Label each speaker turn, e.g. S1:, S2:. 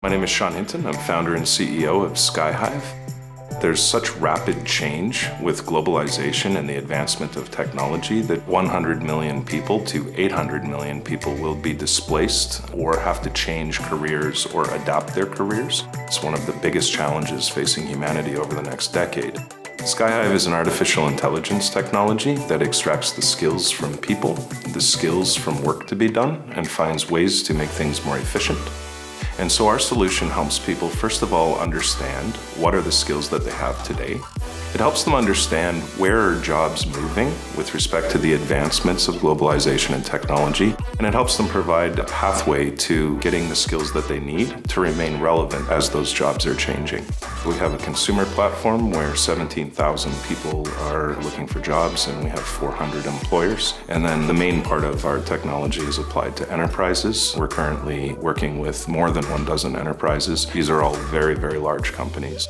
S1: My name is Sean Hinton. I'm founder and CEO of SkyHive. There's such rapid change with globalization and the advancement of technology that 100 million people to 800 million people will be displaced or have to change careers or adapt their careers. It's one of the biggest challenges facing humanity over the next decade. SkyHive is an artificial intelligence technology that extracts the skills from people, the skills from work to be done, and finds ways to make things more efficient. And so our solution helps people, first of all, understand what are the skills that they have today. It helps them understand where are jobs moving with respect to the advancements of globalization and technology. And it helps them provide a pathway to getting the skills that they need to remain relevant as those jobs are changing. We have a consumer platform where 17,000 people are looking for jobs, and we have 400 employers. And then the main part of our technology is applied to enterprises. We're currently working with more than 12 enterprises. These are all very, very large companies.